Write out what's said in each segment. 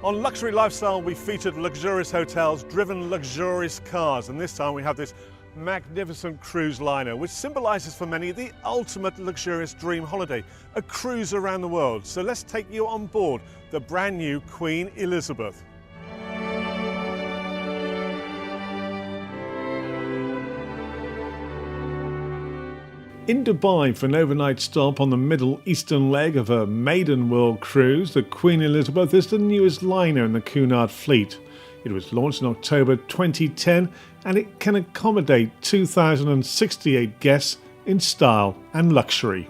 On Luxury Lifestyle, we featured luxurious hotels, driven luxurious cars, and this time we have this magnificent cruise liner, which symbolises for many the ultimate luxurious dream holiday, a cruise around the world. So let's take you on board the brand new Queen Elizabeth. In Dubai for an overnight stop on the Middle Eastern leg of a maiden world cruise, the Queen Elizabeth is the newest liner in the Cunard fleet. It was launched in October 2010 and it can accommodate 2,068 guests in style and luxury.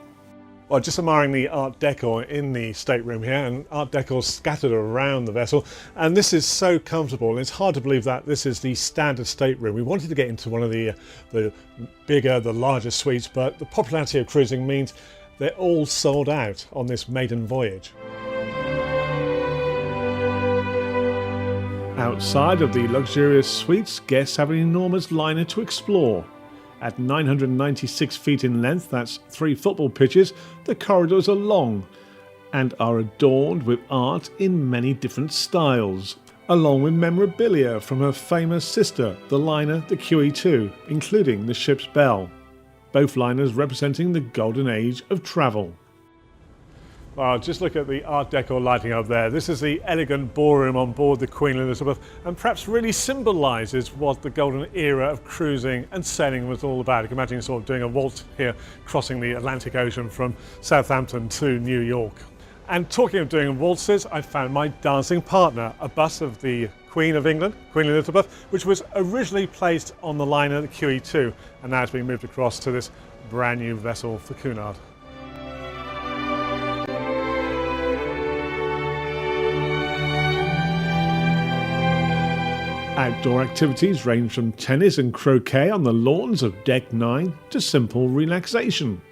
Well, just admiring the Art Deco in the stateroom here, and Art Deco scattered around the vessel, and this is so comfortable, and it's hard to believe that this is the standard stateroom. We wanted to get into one of the bigger, the larger suites, but the popularity of cruising means they're all sold out on this maiden voyage. Outside of the luxurious suites, guests have an enormous liner to explore. At 996 feet in length, that's 3 football pitches, the corridors are long and are adorned with art in many different styles, along with memorabilia from her famous sister, the liner the QE2, including the ship's bell. Both liners representing the golden age of travel. Wow, just look at the Art Deco lighting up there. This is the elegant ballroom on board the Queen Elizabeth, and perhaps really symbolises what the golden era of cruising and sailing was all about. You can imagine sort of doing a waltz here, crossing the Atlantic Ocean from Southampton to New York. And talking of doing waltzes, I found my dancing partner, a bust of the Queen of England, Queen Elizabeth, which was originally placed on the liner, the QE2, and now it's been moved across to this brand new vessel for Cunard. Outdoor activities range from tennis and croquet on the lawns of Deck 9 to simple relaxation.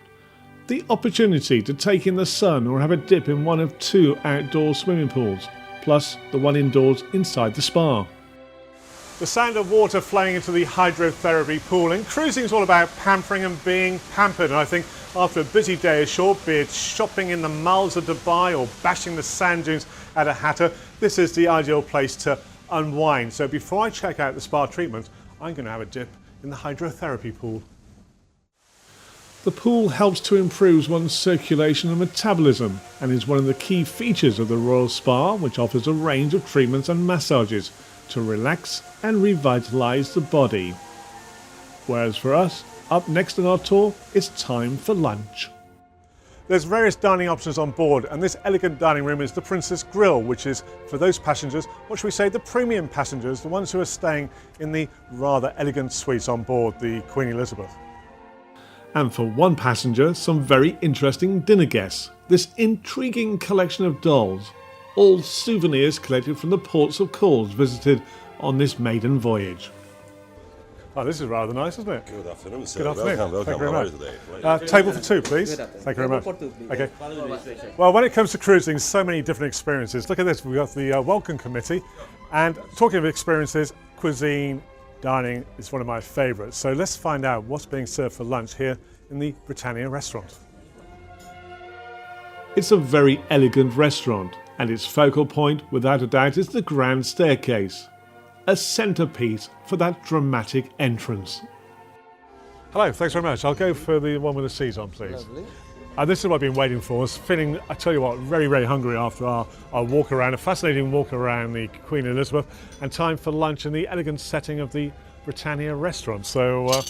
The opportunity to take in the sun or have a dip in one of 2 outdoor swimming pools, plus the one indoors inside the spa. The sound of water flowing into the hydrotherapy pool, and cruising is all about pampering and being pampered, and I think after a busy day ashore, be it shopping in the malls of Dubai or bashing the sand dunes at a Hatta, this is the ideal place to unwind. So before I check out the spa treatment, I'm going to have a dip in the hydrotherapy pool. The pool helps to improve one's circulation and metabolism and is one of the key features of the Royal Spa, which offers a range of treatments and massages to relax and revitalise the body. Whereas for us, up next on our tour, it's time for lunch. There's various dining options on board, and this elegant dining room is the Princess Grill, which is for those passengers, what should we say, the premium passengers, the ones who are staying in the rather elegant suites on board the Queen Elizabeth. And for one passenger, some very interesting dinner guests. This intriguing collection of dolls, all souvenirs collected from the ports of calls visited on this maiden voyage. Oh, this is rather nice, isn't it? Good afternoon, sir. Good afternoon. Welcome. Thank you very much. Right. Table for 2, please. Thank you very much. Okay. Well, when it comes to cruising, so many different experiences. Look at this. We've got the welcome committee. And talking of experiences, cuisine, dining is one of my favourites. So let's find out what's being served for lunch here in the Britannia restaurant. It's a very elegant restaurant, and its focal point, without a doubt, is the grand staircase. A centrepiece for that dramatic entrance. Hello, thanks very much. I'll go for the one with the seats on, please. Lovely. And this is what I've been waiting for. I was feeling, I tell you what, very, very hungry after our walk around, a fascinating walk around the Queen Elizabeth, and time for lunch in the elegant setting of the Britannia restaurant. So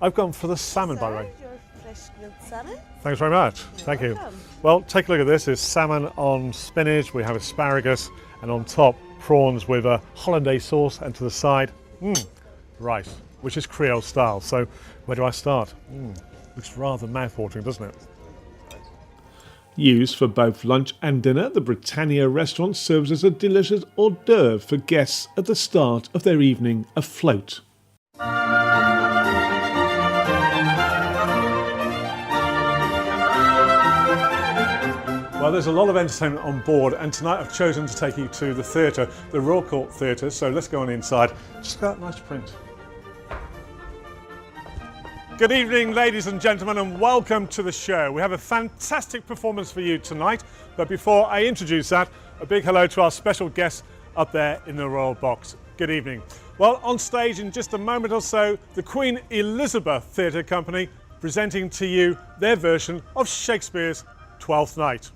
I've gone for the salmon, by the way. Your fresh grilled salmon. Thanks very much. Thank you. Well, take a look at this. It's salmon on spinach. We have asparagus, and on top, prawns with a hollandaise sauce, and to the side, rice, which is Creole style. So where do I start? Looks rather mouth-watering, doesn't it? Used for both lunch and dinner, the Britannia restaurant serves as a delicious hors d'oeuvre for guests at the start of their evening afloat. Well, there's a lot of entertainment on board, and tonight I've chosen to take you to the theatre, the Royal Court Theatre, so let's go on inside. Just got that nice print. Good evening, ladies and gentlemen, and welcome to the show. We have a fantastic performance for you tonight, but before I introduce that, a big hello to our special guests up there in the Royal Box. Good evening. Well, on stage in just a moment or so, the Queen Elizabeth Theatre Company presenting to you their version of Shakespeare's Twelfth Night.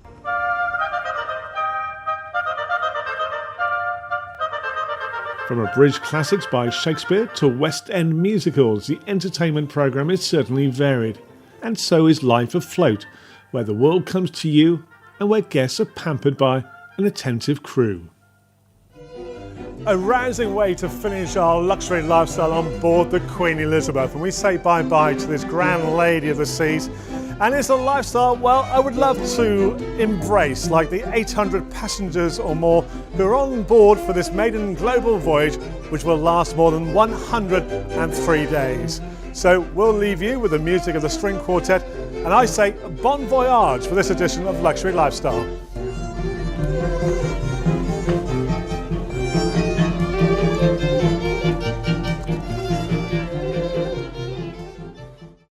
From abridged classics by Shakespeare to West End musicals, the entertainment programme is certainly varied. And so is Life Afloat, where the world comes to you and where guests are pampered by an attentive crew. A rousing way to finish our luxury lifestyle on board the Queen Elizabeth, and we say bye-bye to this grand lady of the seas. And it's a lifestyle, well, I would love to embrace, like the 800 passengers or more who are on board for this maiden global voyage, which will last more than 103 days. So we'll leave you with the music of the string quartet, and I say bon voyage for this edition of Luxury Lifestyle.